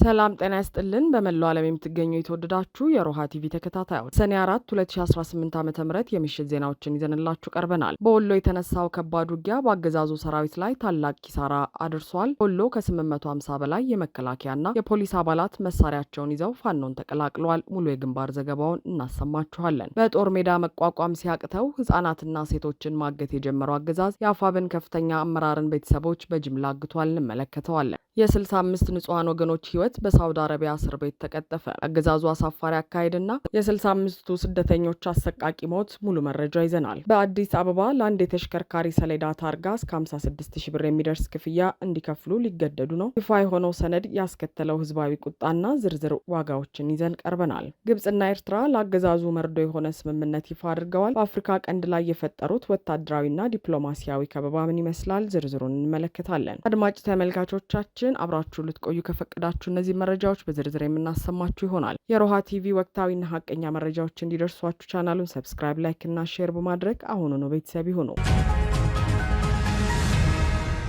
ሰላም ጤና ይስጥልን በመላው ዓለም የምትገኙ የተወደዳችሁ የሮሃ ቲቪ ተከታታዮች ሰኔ 4 2018 ዓ.ም የምሽት ዜናዎችን ይዘንላችሁ ቀርበናል። በወሎ የተነሳው ከባድ ውጊያ በአገዛዙ ሰራዊት ላይ ታላቅ ኪሳራ አድርሷል። ወሎ ከ850 በላይ የመከላከያና የፖሊስ አባላት መሳሪያቸውን ይዘው ፋኖን ተቀላቅለዋል። ሙሉ የግንባር ዘገባውን እናሰማችኋለን። በጦር ሜዳ መቋቋም ሲያቅተው ህጻናትና ሴቶችን ማገት የጀመረው አገዛዝ የአፋብን ከፍተኛ አመራርን ቤተሰቦች በጅምላ አግቷል። እንመለከተዋለን። የ65 ንጹሃን ወገኖች ህይወት በሳውዲ አረቢያ እስር ቤት ተቀጠፈ። አገዛዙ አሳፋሪ አካሄድና የ65ቱ ስደተኞች አሰቃቂ ሞት ሙሉ መረጃ ይዘናል። በአዲስ አበባ ለአንድ የተሽከርካሪ ሰሌዳ ታርጋ እስከ 56,000 ብር የሚደርስ ክፍያ እንዲከፍሉ ሊገደዱ ነው። ይፋ የሆነው ሰነድ ያስከተለው ህዝባዊ ቁጣና ዝርዝር ዋጋዎችን ይዘን ቀርበናል። ግብጽና ኤርትራ ለአገዛዙ መርዶ የሆነ ስምምነት ይፋ አድርገዋል። በአፍሪካ ቀንድ ላይ የፈጠሩት ወታደራዊና ዲፕሎማሲያዊ ከበባ ምን ይመስላል? ዝርዝሩን እንመለከታለን። አድማጭ ተመልካቾቻችን አብራችሁ ልትቆዩ ከፈቀዳችሁ እነዚህ መረጃዎች በዝርዝር የምናሰማችሁ ይሆናል። የሮሃ ቲቪ ወቅታዊና ሀቀኛ መረጃዎች እንዲደርሷችሁ ቻናሉን ሰብስክራይብ፣ ላይክ እና ሼር በማድረግ አሁኑ ነው ቤተሰብ ይሁኑ።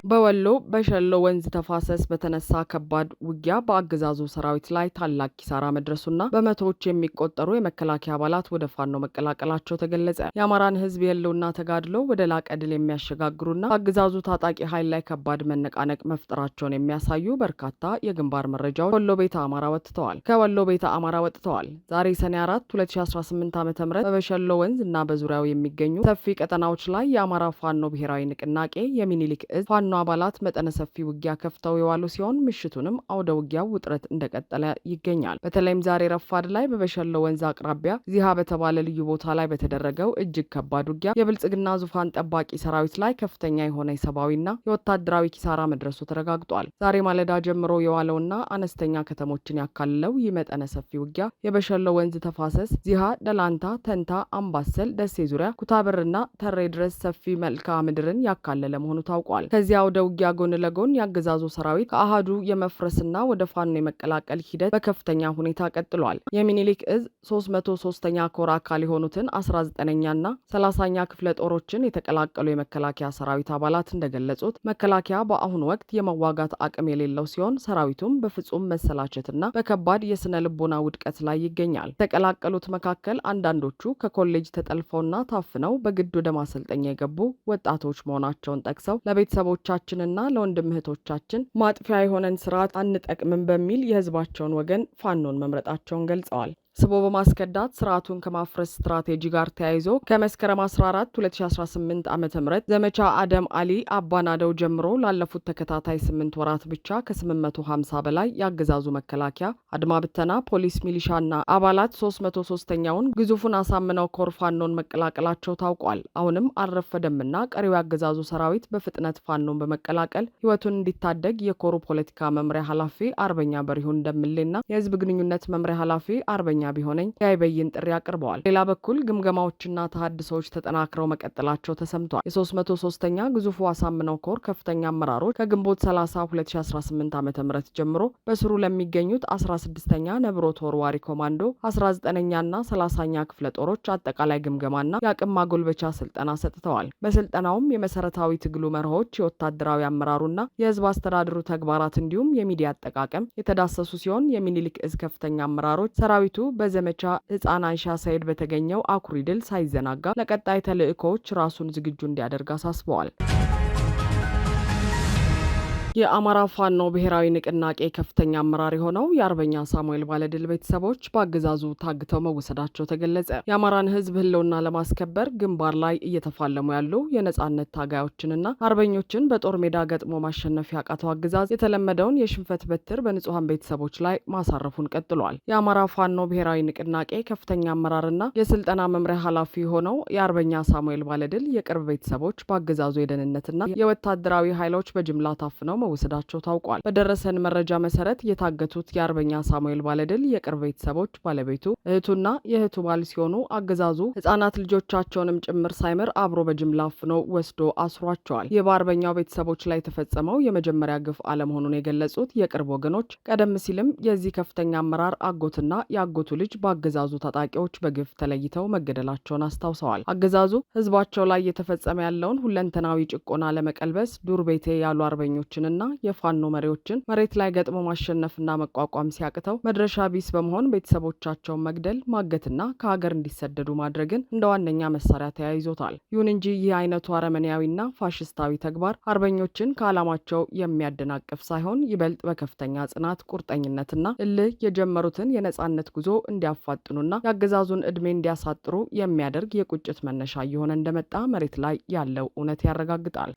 በወሎ በሸሎ ወንዝ ተፋሰስ በተነሳ ከባድ ውጊያ በአገዛዙ ሰራዊት ላይ ታላቅ ኪሳራ መድረሱና በመቶዎች የሚቆጠሩ የመከላከያ አባላት ወደ ፋኖ መቀላቀላቸው ተገለጸ። የአማራን ህዝብ የህልውና ተጋድሎ ወደ ላቀ ድል የሚያሸጋግሩና በአገዛዙ ታጣቂ ኃይል ላይ ከባድ መነቃነቅ መፍጠራቸውን የሚያሳዩ በርካታ የግንባር መረጃዎች ከወሎ ቤተ አማራ ወጥተዋል። ዛሬ ሰኔ 4 2018 ዓ.ም በበሸሎ ወንዝ እና በዙሪያው የሚገኙ ሰፊ ቀጠናዎች ላይ የአማራ ፋኖ ብሔራዊ ንቅናቄ የሚኒሊክ እዝ ፋኖ አባላት መጠነ ሰፊ ውጊያ ከፍተው የዋሉ ሲሆን ምሽቱንም አውደ ውጊያው ውጥረት እንደቀጠለ ይገኛል። በተለይም ዛሬ ረፋድ ላይ በበሸሎ ወንዝ አቅራቢያ ዚሃ በተባለ ልዩ ቦታ ላይ በተደረገው እጅግ ከባድ ውጊያ የብልጽግና ዙፋን ጠባቂ ሰራዊት ላይ ከፍተኛ የሆነ የሰብአዊና የወታደራዊ ኪሳራ መድረሱ ተረጋግጧል። ዛሬ ማለዳ ጀምሮ የዋለውና አነስተኛ ከተሞችን ያካልለው ይህ መጠነ ሰፊ ውጊያ የበሸሎ ወንዝ ተፋሰስ ዚሃ፣ ደላንታ፣ ተንታ፣ አምባሰል፣ ደሴ ዙሪያ፣ ኩታብርና ተሬ ድረስ ሰፊ መልክዓ ምድርን ያካለለ መሆኑ ታውቋል። ከዚያ ወደ ውጊያ ጎን ለጎን ያገዛዙ ሰራዊት ከአሃዱ የመፍረስና ወደ ፋኖ የመቀላቀል ሂደት በከፍተኛ ሁኔታ ቀጥሏል። የሚኒሊክ እዝ 303ኛ ኮር አካል የሆኑትን 19ኛና 30ኛ ክፍለ ጦሮችን የተቀላቀሉ የመከላከያ ሰራዊት አባላት እንደገለጹት መከላከያ በአሁኑ ወቅት የመዋጋት አቅም የሌለው ሲሆን ሰራዊቱም በፍጹም መሰላቸትና በከባድ የስነ ልቦና ውድቀት ላይ ይገኛል። የተቀላቀሉት መካከል አንዳንዶቹ ከኮሌጅ ተጠልፈውና ታፍነው በግድ ወደ ማሰልጠኛ የገቡ ወጣቶች መሆናቸውን ጠቅሰው ለቤተሰቦቻችንና ለወንድም እህቶቻችን ማጥፊያ የሆነን ስርዓት አንጠቅምም በሚል የህዝባቸውን ወገን ፋኖን መምረጣቸውን ገልጸዋል። ስቦ በማስከዳት ስርዓቱን ከማፍረስ ስትራቴጂ ጋር ተያይዞ ከመስከረም 14 2018 ዓ.ም ዘመቻ አደም አሊ አባናደው ጀምሮ ላለፉት ተከታታይ 8 ወራት ብቻ ከ850 በላይ ያገዛዙ መከላከያ አድማ ብተና፣ ፖሊስ፣ ሚሊሻና አባላት 303ኛውን ግዙፉን አሳምነው ኮር ፋኖን መቀላቀላቸው ታውቋል። አሁንም አልረፈደምና ቀሪው ያገዛዙ ሰራዊት በፍጥነት ፋኖን በመቀላቀል ህይወቱን እንዲታደግ የኮሩ ፖለቲካ መምሪያ ኃላፊ አርበኛ በሪሁን እንደምሌና የህዝብ ግንኙነት መምሪያ ኃላፊ አርበኛ ቢሆነኝ ያይበይን ጥሪ አቅርበዋል። ሌላ በኩል ግምገማዎችና ተሐድሶዎች ተጠናክረው መቀጠላቸው ተሰምቷል። የ303ኛ ግዙፉ አሳምነው ኮር ከፍተኛ አመራሮች ከግንቦት 30 2018 ዓ.ም ጀምሮ በስሩ ለሚገኙት 16ኛ ነብሮ ተወርዋሪ ኮማንዶ 19ኛና 30ኛ ክፍለ ጦሮች አጠቃላይ ግምገማና የአቅም ማጎልበቻ ስልጠና ሰጥተዋል። በስልጠናውም የመሰረታዊ ትግሉ መርሆች፣ የወታደራዊ አመራሩና የህዝብ አስተዳደሩ ተግባራት እንዲሁም የሚዲያ አጠቃቀም የተዳሰሱ ሲሆን የሚኒሊክ እዝ ከፍተኛ አመራሮች ሰራዊቱ በዘመቻ ህፃን አይሻ ሰይድ በተገኘው አኩሪ ድል ሳይዘናጋ ለቀጣይ ተልዕኮዎች ራሱን ዝግጁ እንዲያደርግ አሳስበዋል። የአማራ ፋኖ ብሔራዊ ንቅናቄ ከፍተኛ አመራር የሆነው የአርበኛ ሳሙኤል ባለድል ቤተሰቦች በአገዛዙ ታግተው መወሰዳቸው ተገለጸ። የአማራን ህዝብ ህልውና ለማስከበር ግንባር ላይ እየተፋለሙ ያሉ የነጻነት ታጋዮችንና አርበኞችን በጦር ሜዳ ገጥሞ ማሸነፍ ያቃተው አገዛዝ የተለመደውን የሽንፈት በትር በንጹሐን ቤተሰቦች ላይ ማሳረፉን ቀጥሏል። የአማራ ፋኖ ብሔራዊ ንቅናቄ ከፍተኛ አመራርና የስልጠና መምሪያ ኃላፊ የሆነው የአርበኛ ሳሙኤል ባለድል የቅርብ ቤተሰቦች በአገዛዙ የደህንነትና የወታደራዊ ኃይሎች በጅምላ ታፍነው መወሰዳቸው ታውቋል። በደረሰን መረጃ መሰረት የታገቱት የአርበኛ ሳሙኤል ባለድል የቅርብ ቤተሰቦች ባለቤቱ፣ እህቱና የእህቱ ባል ሲሆኑ አገዛዙ ህጻናት ልጆቻቸውንም ጭምር ሳይምር አብሮ በጅምላ አፍኖ ወስዶ አስሯቸዋል። ይህ በአርበኛው ቤተሰቦች ላይ የተፈጸመው የመጀመሪያ ግፍ አለመሆኑን የገለጹት የቅርብ ወገኖች ቀደም ሲልም የዚህ ከፍተኛ አመራር አጎትና የአጎቱ ልጅ በአገዛዙ ታጣቂዎች በግፍ ተለይተው መገደላቸውን አስታውሰዋል። አገዛዙ ህዝባቸው ላይ እየተፈጸመ ያለውን ሁለንተናዊ ጭቆና ለመቀልበስ ዱር ቤቴ ያሉ አርበኞችን ሰራዊቶችንና የፋኖ መሪዎችን መሬት ላይ ገጥሞ ማሸነፍና መቋቋም ሲያቅተው መድረሻ ቢስ በመሆን ቤተሰቦቻቸውን መግደል፣ ማገትና ከሀገር እንዲሰደዱ ማድረግን እንደ ዋነኛ መሳሪያ ተያይዞታል። ይሁን እንጂ ይህ አይነቱ አረመኔያዊና ፋሽስታዊ ተግባር አርበኞችን ከዓላማቸው የሚያደናቅፍ ሳይሆን ይበልጥ በከፍተኛ ጽናት፣ ቁርጠኝነትና እልህ የጀመሩትን የነጻነት ጉዞ እንዲያፋጥኑና የአገዛዙን ዕድሜ እንዲያሳጥሩ የሚያደርግ የቁጭት መነሻ እየሆነ እንደመጣ መሬት ላይ ያለው እውነት ያረጋግጣል።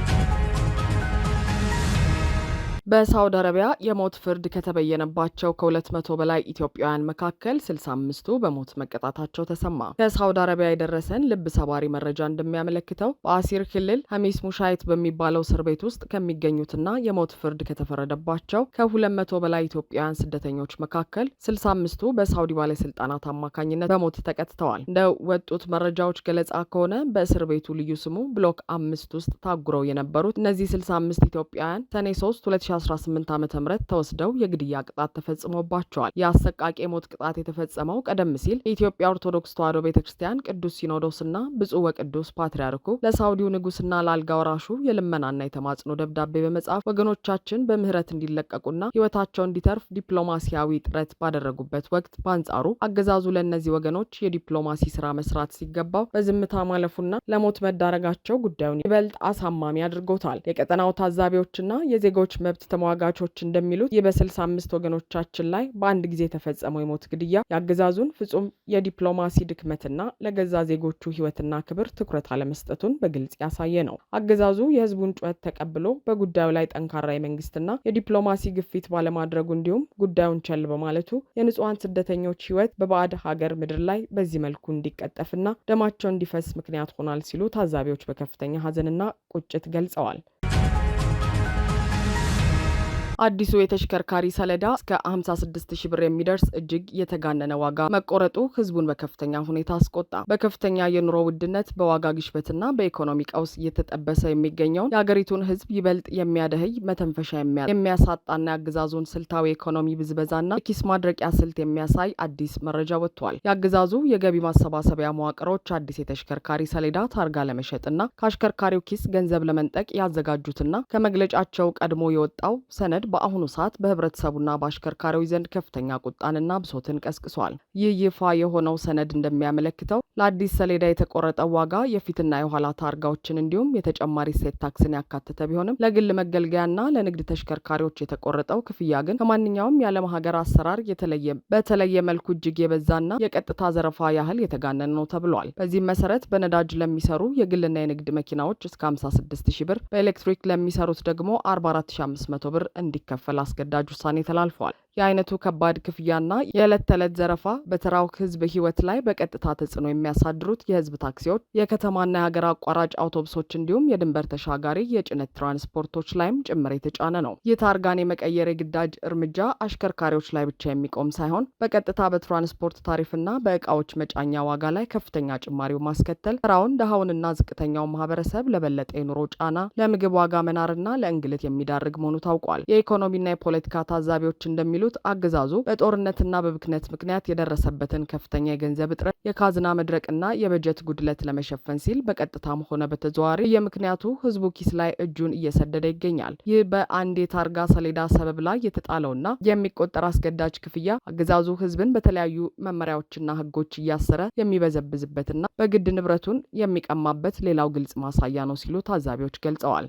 በሳውዲ አረቢያ የሞት ፍርድ ከተበየነባቸው ከ200 በላይ ኢትዮጵያውያን መካከል 65ቱ በሞት መቀጣታቸው ተሰማ። ከሳውዲ አረቢያ የደረሰን ልብ ሰባሪ መረጃ እንደሚያመለክተው በአሲር ክልል ሀሚስ ሙሻይት በሚባለው እስር ቤት ውስጥ ከሚገኙትና የሞት ፍርድ ከተፈረደባቸው ከ200 በላይ ኢትዮጵያውያን ስደተኞች መካከል 65ቱ በሳውዲ ባለስልጣናት አማካኝነት በሞት ተቀጥተዋል። እንደ ወጡት መረጃዎች ገለጻ ከሆነ በእስር ቤቱ ልዩ ስሙ ብሎክ 5 ውስጥ ታጉረው የነበሩት እነዚህ 65 ኢትዮጵያውያን ሰኔ 3 2018 ዓ.ም ተወስደው የግድያ ቅጣት ተፈጽሞባቸዋል። የአሰቃቂ የሞት ቅጣት የተፈጸመው ቀደም ሲል የኢትዮጵያ ኦርቶዶክስ ተዋሕዶ ቤተክርስቲያን ቅዱስ ሲኖዶስና ብፁዕ ወቅዱስ ፓትርያርኩ ለሳውዲው ንጉስና ለአልጋ ወራሹ የልመናና የተማጽኖ ደብዳቤ በመጻፍ ወገኖቻችን በምህረት እንዲለቀቁና ሕይወታቸው እንዲተርፍ ዲፕሎማሲያዊ ጥረት ባደረጉበት ወቅት በአንጻሩ አገዛዙ ለእነዚህ ወገኖች የዲፕሎማሲ ስራ መስራት ሲገባው በዝምታ ማለፉና ለሞት መዳረጋቸው ጉዳዩን ይበልጥ አሳማሚ አድርጎታል። የቀጠናው ታዛቢዎችና የዜጎች መብት ተሟጋቾች እንደሚሉት ይህ በ65 ወገኖቻችን ላይ በአንድ ጊዜ የተፈጸመው የሞት ግድያ የአገዛዙን ፍጹም የዲፕሎማሲ ድክመትና ለገዛ ዜጎቹ ሕይወትና ክብር ትኩረት አለመስጠቱን በግልጽ ያሳየ ነው። አገዛዙ የህዝቡን ጩኸት ተቀብሎ በጉዳዩ ላይ ጠንካራ የመንግስትና የዲፕሎማሲ ግፊት ባለማድረጉ እንዲሁም ጉዳዩን ቸል በማለቱ የንጹሐን ስደተኞች ሕይወት በባዕድ ሀገር ምድር ላይ በዚህ መልኩ እንዲቀጠፍና ደማቸው እንዲፈስ ምክንያት ሆኗል ሲሉ ታዛቢዎች በከፍተኛ ሀዘንና ቁጭት ገልጸዋል። አዲሱ የተሽከርካሪ ሰሌዳ እስከ 56 ሺህ ብር የሚደርስ እጅግ የተጋነነ ዋጋ መቆረጡ ህዝቡን በከፍተኛ ሁኔታ አስቆጣ። በከፍተኛ የኑሮ ውድነት፣ በዋጋ ግሽበትና በኢኮኖሚ ቀውስ እየተጠበሰ የሚገኘውን የሀገሪቱን ህዝብ ይበልጥ የሚያደህይ መተንፈሻ የሚያሳጣና የአገዛዙን ስልታዊ ኢኮኖሚ ብዝበዛና የኪስ ማድረቂያ ስልት የሚያሳይ አዲስ መረጃ ወጥቷል። የአገዛዙ የገቢ ማሰባሰቢያ መዋቅሮች አዲስ የተሽከርካሪ ሰሌዳ ታርጋ ለመሸጥና ከአሽከርካሪው ኪስ ገንዘብ ለመንጠቅ ያዘጋጁትና ከመግለጫቸው ቀድሞ የወጣው ሰነድ በአሁኑ ሰዓት በህብረተሰቡና በአሽከርካሪዎች ዘንድ ከፍተኛ ቁጣንና ብሶትን ቀስቅሷል። ይህ ይፋ የሆነው ሰነድ እንደሚያመለክተው ለአዲስ ሰሌዳ የተቆረጠው ዋጋ የፊትና የኋላ ታርጋዎችን እንዲሁም የተጨማሪ እሴት ታክስን ያካተተ ቢሆንም ለግል መገልገያና ለንግድ ተሽከርካሪዎች የተቆረጠው ክፍያ ግን ከማንኛውም የዓለም ሀገር አሰራር በተለየ መልኩ እጅግ የበዛና የቀጥታ ዘረፋ ያህል የተጋነነ ነው ተብሏል። በዚህም መሰረት በነዳጅ ለሚሰሩ የግልና የንግድ መኪናዎች እስከ 56 ሺህ ብር፣ በኤሌክትሪክ ለሚሰሩት ደግሞ 44500 ብር እንዲከፈል አስገዳጅ ውሳኔ ተላልፏል። የአይነቱ ከባድ ክፍያና የዕለት ተዕለት ዘረፋ በተራው ህዝብ ህይወት ላይ በቀጥታ ተጽዕኖ የሚያሳድሩት የህዝብ ታክሲዎች፣ የከተማና የሀገር አቋራጭ አውቶቡሶች እንዲሁም የድንበር ተሻጋሪ የጭነት ትራንስፖርቶች ላይም ጭምር የተጫነ ነው። ይህ ታርጋን የመቀየር የግዳጅ እርምጃ አሽከርካሪዎች ላይ ብቻ የሚቆም ሳይሆን በቀጥታ በትራንስፖርት ታሪፍና በእቃዎች መጫኛ ዋጋ ላይ ከፍተኛ ጭማሪው ማስከተል ተራውን ድሃውንና ዝቅተኛው ማህበረሰብ ለበለጠ የኑሮ ጫና፣ ለምግብ ዋጋ መናርና ለእንግልት የሚዳርግ መሆኑ ታውቋል። የኢኮኖሚና የፖለቲካ ታዛቢዎች እንደሚሉ አገዛዙ በጦርነትና በብክነት ምክንያት የደረሰበትን ከፍተኛ የገንዘብ እጥረት፣ የካዝና መድረቅና የበጀት ጉድለት ለመሸፈን ሲል በቀጥታም ሆነ በተዘዋዋሪ የምክንያቱ ህዝቡ ኪስ ላይ እጁን እየሰደደ ይገኛል። ይህ በአንድ የታርጋ ሰሌዳ ሰበብ ላይ የተጣለውና የሚቆጠር አስገዳጅ ክፍያ አገዛዙ ህዝብን በተለያዩ መመሪያዎችና ህጎች እያሰረ የሚበዘብዝበትና በግድ ንብረቱን የሚቀማበት ሌላው ግልጽ ማሳያ ነው ሲሉ ታዛቢዎች ገልጸዋል።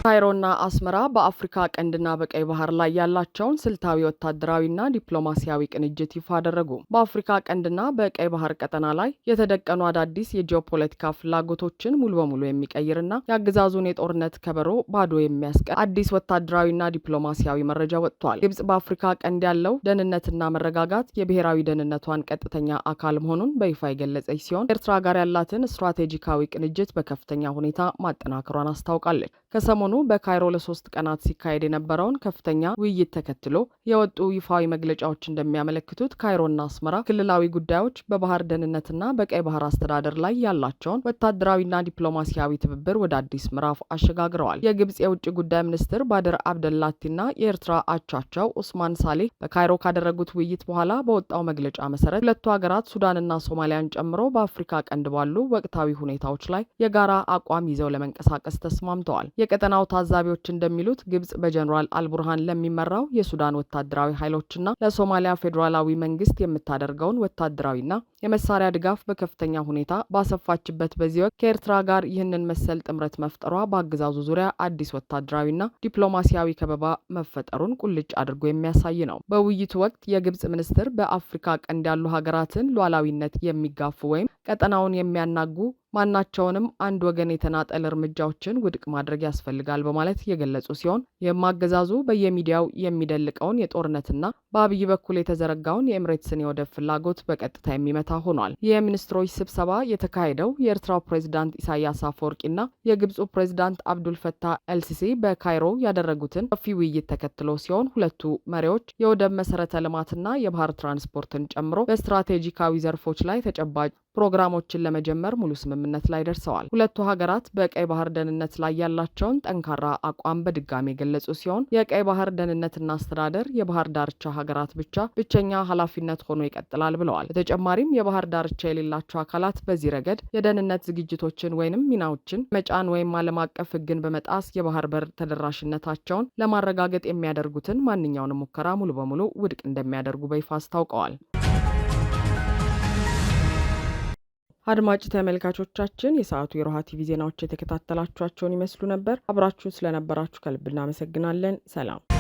ካይሮና አስመራ በአፍሪካ ቀንድና በቀይ ባህር ላይ ያላቸውን ስልታዊ ወታደራዊና ዲፕሎማሲያዊ ቅንጅት ይፋ አደረጉ። በአፍሪካ ቀንድና በቀይ ባህር ቀጠና ላይ የተደቀኑ አዳዲስ የጂኦፖለቲካ ፍላጎቶችን ሙሉ በሙሉ የሚቀይርና የአገዛዙን የጦርነት ከበሮ ባዶ የሚያስቀር አዲስ ወታደራዊና ዲፕሎማሲያዊ መረጃ ወጥቷል። ግብጽ በአፍሪካ ቀንድ ያለው ደህንነትና መረጋጋት የብሔራዊ ደህንነቷን ቀጥተኛ አካል መሆኑን በይፋ የገለጸች ሲሆን ኤርትራ ጋር ያላትን ስትራቴጂካዊ ቅንጅት በከፍተኛ ሁኔታ ማጠናከሯን አስታውቃለች። ከሰሞኑ በካይሮ ለ3 ቀናት ሲካሄድ የነበረውን ከፍተኛ ውይይት ተከትሎ የወጡ ይፋዊ መግለጫዎች እንደሚያመለክቱት ካይሮና አስመራ ክልላዊ ጉዳዮች፣ በባህር ደህንነትና በቀይ ባህር አስተዳደር ላይ ያላቸውን ወታደራዊና ዲፕሎማሲያዊ ትብብር ወደ አዲስ ምዕራፍ አሸጋግረዋል። የግብጽ የውጭ ጉዳይ ሚኒስትር ባድር አብደላቲና የኤርትራ አቻቸው ኡስማን ሳሌህ በካይሮ ካደረጉት ውይይት በኋላ በወጣው መግለጫ መሰረት ሁለቱ ሀገራት ሱዳንና ሶማሊያን ጨምሮ በአፍሪካ ቀንድ ባሉ ወቅታዊ ሁኔታዎች ላይ የጋራ አቋም ይዘው ለመንቀሳቀስ ተስማምተዋል። የቀጠናው ታዛቢዎች እንደሚሉት ግብጽ በጀኔራል አልቡርሃን ለሚመራው የሱዳን ወታደራዊ ኃይሎችና ለሶማሊያ ፌዴራላዊ መንግስት የምታደርገውን ወታደራዊና የመሳሪያ ድጋፍ በከፍተኛ ሁኔታ ባሰፋችበት በዚህ ወቅት ከኤርትራ ጋር ይህንን መሰል ጥምረት መፍጠሯ በአገዛዙ ዙሪያ አዲስ ወታደራዊና ዲፕሎማሲያዊ ከበባ መፈጠሩን ቁልጭ አድርጎ የሚያሳይ ነው። በውይይቱ ወቅት የግብጽ ሚኒስትር በአፍሪካ ቀንድ ያሉ ሀገራትን ሉዓላዊነት የሚጋፉ ወይም ቀጠናውን የሚያናጉ ማናቸውንም አንድ ወገን የተናጠል እርምጃዎችን ውድቅ ማድረግ ያስፈልጋል በማለት የገለጹ ሲሆን የማገዛዙ በየሚዲያው የሚደልቀውን የጦርነትና በአብይ በኩል የተዘረጋውን የኤምሬትስን የወደብ ፍላጎት በቀጥታ የሚመታ ሆኗል። የሚኒስትሮች ስብሰባ የተካሄደው የኤርትራው ፕሬዝዳንት ኢሳያስ አፈወርቂና የግብፁ ፕሬዝዳንት አብዱል ፈታህ ኤልሲሲ በካይሮ ያደረጉትን ሰፊ ውይይት ተከትሎ ሲሆን ሁለቱ መሪዎች የወደብ መሰረተ ልማትና የባህር ትራንስፖርትን ጨምሮ በስትራቴጂካዊ ዘርፎች ላይ ተጨባጭ ፕሮግራሞችን ለመጀመር ሙሉ ስምምነት ላይ ደርሰዋል። ሁለቱ ሀገራት በቀይ ባህር ደህንነት ላይ ያላቸውን ጠንካራ አቋም በድጋሚ የገለጹ ሲሆን የቀይ ባህር ደህንነትና አስተዳደር የባህር ዳርቻ ሀገራት ብቸኛ ኃላፊነት ሆኖ ይቀጥላል ብለዋል። በተጨማሪም የባህር ዳርቻ የሌላቸው አካላት በዚህ ረገድ የደህንነት ዝግጅቶችን ወይንም ሚናዎችን መጫን ወይም ዓለም አቀፍ ሕግን በመጣስ የባህር በር ተደራሽነታቸውን ለማረጋገጥ የሚያደርጉትን ማንኛውንም ሙከራ ሙሉ በሙሉ ውድቅ እንደሚያደርጉ በይፋ አስታውቀዋል። አድማጭ ተመልካቾቻችን የሰዓቱ የሮሃ ቲቪ ዜናዎች የተከታተላችኋቸውን ይመስሉ ነበር። አብራችሁን ስለነበራችሁ ከልብ እናመሰግናለን። ሰላም።